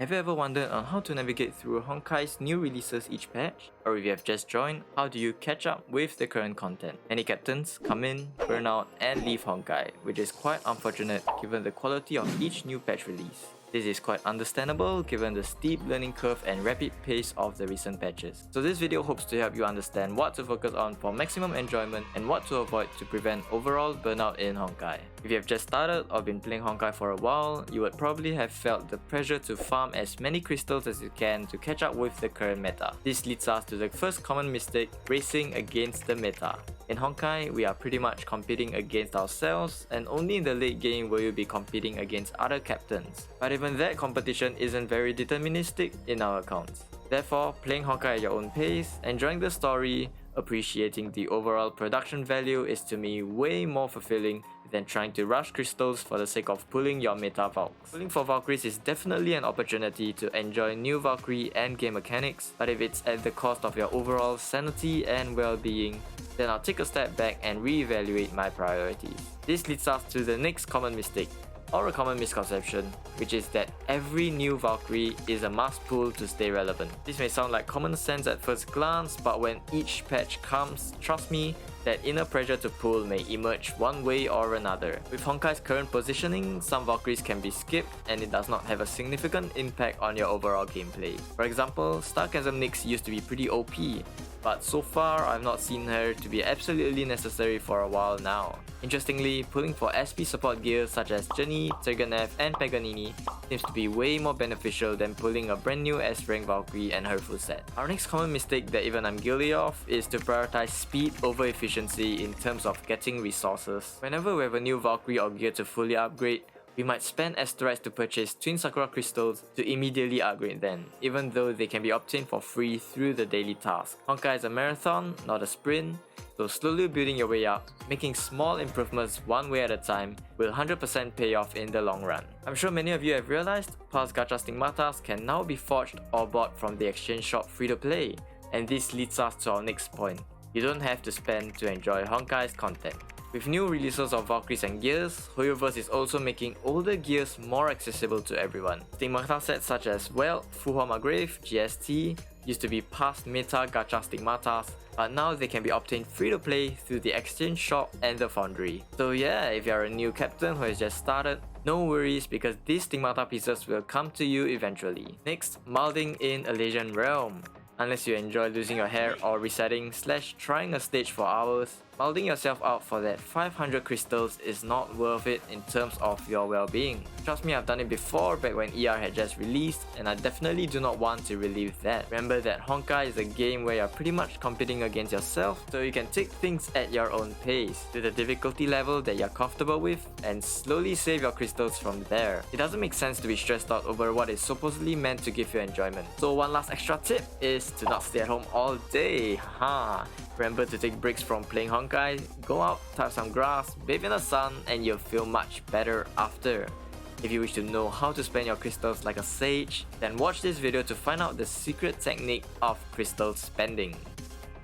Have you ever wondered on how to navigate through Honkai's new releases each patch? Or if you have just joined, how do you catch up with the current content? Many captains come in, burn out, and leave Honkai, which is quite unfortunate given the quality of each new patch release. This is quite understandable given the steep learning curve and rapid pace of the recent patches. So this video hopes to help you understand what to focus on for maximum enjoyment and what to avoid to prevent overall burnout in Honkai. If you have just started or been playing Honkai for a while, you would probably have felt the pressure to farm as many crystals as you can to catch up with the current meta. This leads us to the first common mistake, racing against the meta. In Honkai, we are pretty much competing against ourselves, and only in the late game will you be competing against other captains. But even that competition isn't very deterministic in our accounts. Therefore, playing Honkai at your own pace, enjoying the story, appreciating the overall production value is to me way more fulfilling than trying to rush crystals for the sake of pulling your meta Valks. Pulling for Valkyries is definitely an opportunity to enjoy new Valkyrie and game mechanics, but if it's at the cost of your overall sanity and well-being, then I'll take a step back and re-evaluate my priorities. This leads us to the next common mistake, or a common misconception, which is that every new Valkyrie is a must pull to stay relevant. This may sound like common sense at first glance, but when each patch comes, trust me, that inner pressure to pull may emerge one way or another. With Honkai's current positioning, some Valkyries can be skipped and it does not have a significant impact on your overall gameplay. For example, Starchasm Nyx used to be pretty OP, but so far I've not seen her to be absolutely necessary for a while now. Interestingly, pulling for SP support gears such as Jenny, Turgenev, and Paganini seems to be way more beneficial than pulling a brand new S-rank Valkyrie and her full set. Our next common mistake that even I'm guilty of is to prioritize speed over efficiency in terms of getting resources. Whenever we have a new Valkyrie or gear to fully upgrade, we might spend asteroids to purchase Twin Sakura Crystals to immediately upgrade them, even though they can be obtained for free through the daily task. Honkai is a marathon, not a sprint, so slowly building your way up, making small improvements one way at a time, will 100% pay off in the long run. I'm sure many of you have realized, past gacha stigmatas can now be forged or bought from the exchange shop free to play, and this leads us to our next point. You don't have to spend to enjoy Honkai's content. With new releases of Valkyries and gears, Hoyoverse is also making older gears more accessible to everyone. Stigmata sets such as, well, Fuhua Magrave, GST, used to be past meta gacha stigmatas, but now they can be obtained free to play through the exchange shop and the foundry. So yeah, if you're a new captain who has just started, no worries because these stigmata pieces will come to you eventually. Next, molding in Elysian Realm. Unless you enjoy losing your hair or resetting / trying a stage for hours, molding yourself out for that 500 crystals is not worth it in terms of your well-being. Trust me, I've done it before back when ER had just released, and I definitely do not want to relive that. Remember that Honkai is a game where you're pretty much competing against yourself, so you can take things at your own pace, to the difficulty level that you're comfortable with, and slowly save your crystals from there. It doesn't make sense to be stressed out over what is supposedly meant to give you enjoyment. So one last extra tip is to not stay at home all day, Remember to take breaks from playing Honkai, go out, touch some grass, bathe in the sun, and you'll feel much better after. If you wish to know how to spend your crystals like a sage, then watch this video to find out the secret technique of crystal spending.